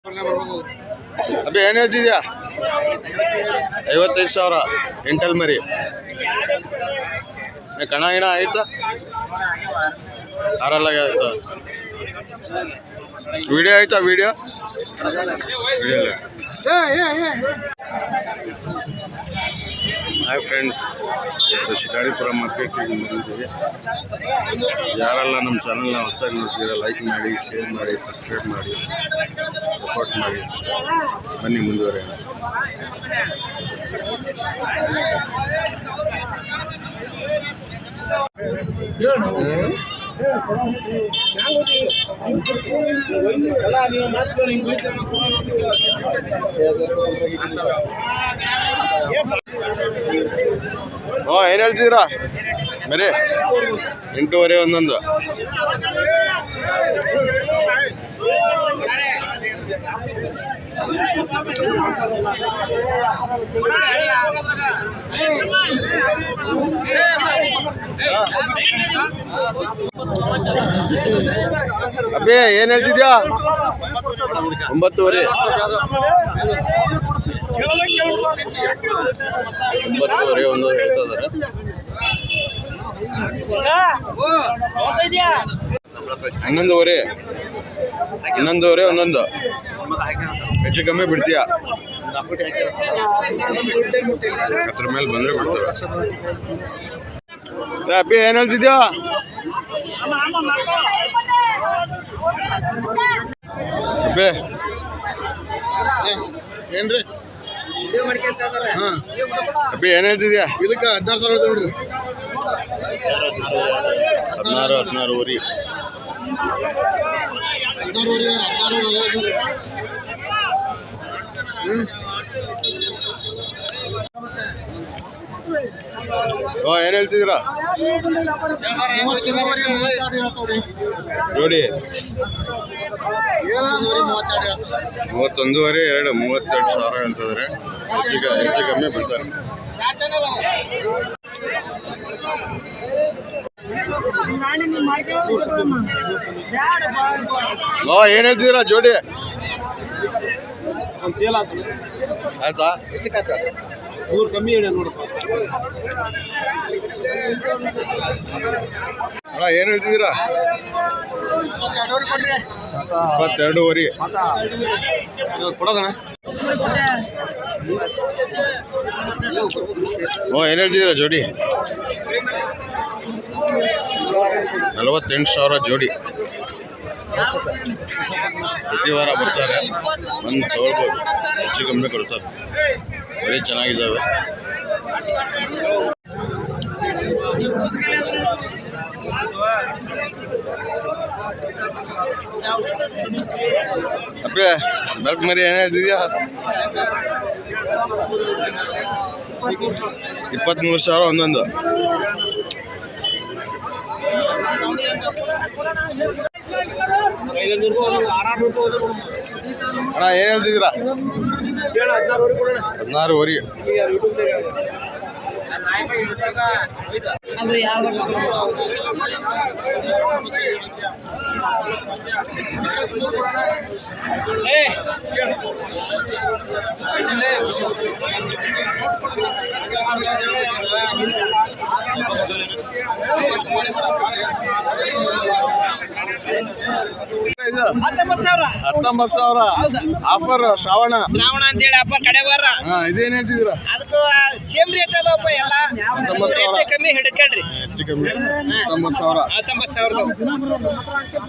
ಅಬ್ಬೆ ಏನು ಹೇಳ್ತಿದ್ಯಾ? 55,000 ಎಂಟಲ್ ಮರಿ. ಕಣ ಗಿಣ ಆಯ್ತಾ? ಆರಲ್ಲಾಗ ಆಯ್ತಾ? ವಿಡಿಯೋ ಆಯ್ತಾ? ವಿಡಿಯೋ ಇಲ್ಲ. ಹಾಯ್ ಫ್ರೆಂಡ್ಸ್, ಇವತ್ತು ಶಿಕಾರಿಪುರ ಮಾರ್ಕೆಟಿಗೆ ಬಂದಿದ್ದೀವಿ. ಯಾರೆಲ್ಲ ನಮ್ಮ ಚಾನಲ್ನ ಹೊಸದಾಗಿ ನೋಡ್ತೀರ ಲೈಕ್ ಮಾಡಿ, ಶೇರ್ ಮಾಡಿ, ಸಬ್ಸ್ಕ್ರೈಬ್ ಮಾಡಿ, ಸಪೋರ್ಟ್ ಮಾಡಿ. ಬನ್ನಿ ಮುಂದುವರೆಯೋಣ. ಏನು ಹೇಳ್ತಿದ್ದೀರಾ? ಬರೀ 8.5 ಒಂದೊಂದು. ಅಬ್ಬೇ ಏನು ಹೇಳ್ತಿದ್ಯಾ? 9.5. 9.5 ಒಂದು ಹೇಳ್ತಾ ಇದ್ದಾರೆ. 11.5. 11.5 ಒಂದೊಂದು. ಹೆಚ್ಚು ಕಮ್ಮಿ ಬಿಡ್ತೀಯಾ? ಅದ್ರ ಮೇಲೆ ಬಂದ್ರೆ ಬಿಡ್ತಾರೆ. ಅಬ್ಬಿ ಏನು ಹೇಳ್ತಿದ್ಯಾ? ಅಬ್ಬೇ ಏನ್ರಿ? ಅಬ್ಬಿ ಏನು ಹೇಳ್ತಿದ್ಯಾ? ಇದಕ್ಕೆ 16,000 ನೋಡ್ರಿ. 16,000 ಏನು ಹೇಳ್ತಿದ್ದೀರಾ? ನೋಡಿ 31.5 2 32,000 ಹೇಳ್ತಿದ್ದಾರೆ. ಹೆಚ್ಚು ಕಮ್ಮಿ ಬಿಡ್ತಾರೆ. ಏನು ಹೇಳ್ತಿದ್ದೀರಾ ಜೋಡಿ? ಆಯ್ತಾ? ಮೂರು ಕಮ್ಮಿ ಹೇಳಿ ನೋಡಪ್ಪ. ಏನು ಹೇಳ್ತಿದ್ದೀರಾ? 22.5 ಕೊಡೋದಣ್ಣ. ಏನು ಹೇಳ್ತಿದ್ದೀರಾ ಜೋಡಿ? 48,000 ಜೋಡಿ. ಪ್ರತಿ ವಾರ ಬರ್ತಾರೆ, ಬಂದು ತಗೊಳ್ಬೋದು. ಹೆಚ್ಚು ಕಮ್ಮಿ ಕೊಡ್ತಾರೆ. ಬರೀ ಚೆನ್ನಾಗಿದ್ದಾವೆ. ಅಪ್ಪೆ ಬೆಲ್ಕ್ ಮರಿ ಏನು ಹೇಳ್ತಿದ್ಯಾ? 23,000 ಒಂದೊಂದು. ಅಣ್ಣ ಏನು ಹೇಳ್ತಿದ್ದೀರಾ? 16.5. ಇದು 19,000 ಆಫರ್. ಶ್ರಾವಣ ಅಂತೇಳಿ ಆಫರ್ ಕಡೆ ಬರ. ಇದೇನ್ ಹೇಳ್ತಿದ್ದೀರಾ? ಅದಕ್ಕೂ ಸೇಮ್ ರೇಟ್ ಅದಪ್ಪ ಎಲ್ಲ. 19,000 ಕಮ್ಮಿ ಹಿಡ್ಕಳ್ರಿ. ಹೆಚ್ಚು ಕಮ್ಮಿ 19,000.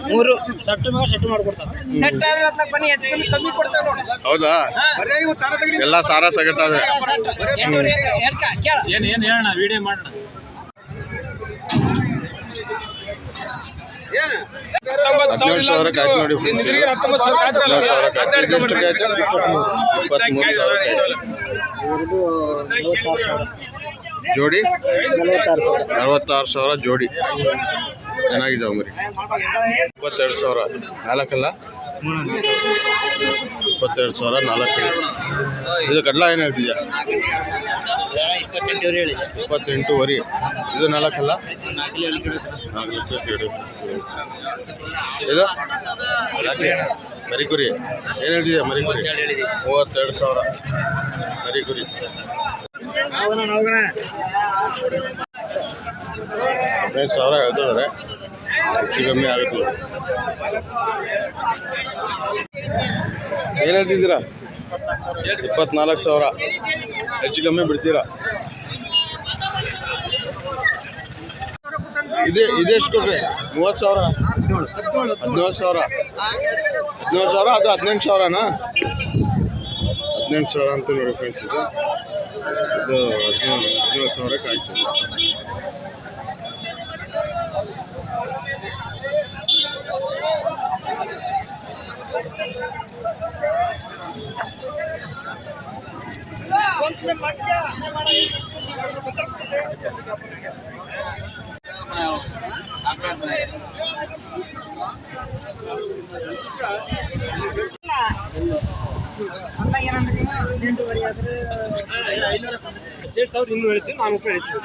3 ಸೆಟ್ ಮಾಡ್ಕೊಡ್ತಾರೆ. ಸೆಟ್ ಆದ್ರೆ ಅದ್ರಾಗ ಬನ್ನಿ ಹೆಚ್ಚು ಕಮ್ಮಿ ಕೊಡ್ತಾವೆ ನೋಡಿ. ಹೌದಾ? ಎಲ್ಲ ಸಾರ ಸಗಟಾವೆ. ಏನು ಹೇಳೋಣ, ವಿಡಿಯೋ ಮಾಡೋಣ. 17,000 ಆಯ್ತು ನೋಡಿ. 23,000 ಜೋಡಿ. 46,000 ಜೋಡಿ. ಚೆನ್ನಾಗಿದ್ದಾವೆ ಮರಿ. 22,000 ನಾಲ್ಕಲ್ಲ. 22,000 ನಾಲ್ಕಲ್ಲ. ಇದು ಕಡ್ಲ ಏನು ಹೇಳ್ತಿದ್ಯಾ? 28.5. ಇದು ನಾಲ್ಕಲ್ಲ. 4 ಇದು ಮರಿಕುರಿ ಏನು ಹೇಳ್ತಿದ್ಯಾ ಮರಿಕುರಿ? 32,000 ಮರಿಕುರಿ. 15,000 ಹೇಳ್ತಿದ್ದಾರೆ, ಹೆಚ್ಚು ಕಮ್ಮಿ ಆಗುತ್ತೆ. ಏನು ಹೇಳ್ತಿದ್ದೀರಾ? 24,000 ಹೆಚ್ಚು ಕಮ್ಮಿ ಬಿಡ್ತೀರಾ? ಇದೆಷ್ಟು ಕೊಡ್ರಿ? 30,000 17,000 17,000 ಅದು 18,000ನಾ? 18,000 ಅಂತ ನೋಡಿ ಫ್ರೆಂಡ್ಸ್. ಇದು 17,000ಕ್ಕೆ ಆಯ್ತು. ಏನಂದ್ರೆ ನೀವು 18,500 ಆದ್ರೆ 17,200 ಹೇಳ್ತೀವಿ. 400 ಹೇಳ್ತೀವಿ.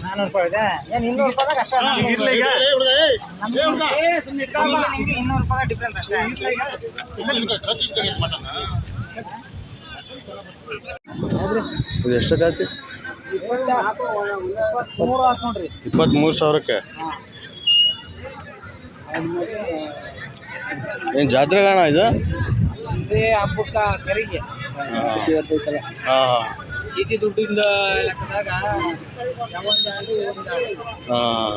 400 ರೂಪಾಯಿ ಇದೆ. ಏನು 200 ರೂಪಾಯಿದಾಗ ಅಷ್ಟೇ? ನಿಮಗೆ 200 ರೂಪಾಯಿ ಡಿಫ್ರೆನ್ಸ್ ಅಷ್ಟೇ. ಇದು ಎಷ್ಟಕ್ಕೆ 23,000ಕ್ಕೆ. ಏನು ಜಾತ್ರೆ ಕಾಣ ಇದು? ಹಬ್ಬಕ್ಕ ಕರಿಗೆ ಹಾಂ ಚೀಟಿ ದುಡ್ಡಿಂದ ಲೆಕ್ಕದಾಗ ಹಾಂ.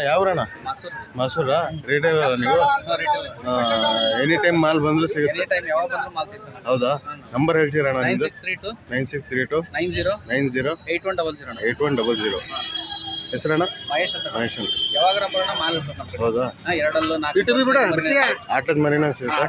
ಯಾವ್ರಣ್ಣ? ಮಸೂರಾ? ರಿಟೇಲ್ ನೀವು? ಎನಿ ಟೈಮ್ ಮಾಲ್ ಬಂದರೂ ಸಿಗುತ್ತೆ? ಹೌದಾ? ನಂಬರ್ ಹೇಳ್ತೀರಣ್ಣ ನಿಮ್ಮದು? 9632 90 8100. ಹೆಸರಣ್ಣ? ಮಹೇಶ್ ಅಂತ. ಹೌದಾ? ಆಟದ ಮರಿನ ಸಿಗುತ್ತೆ?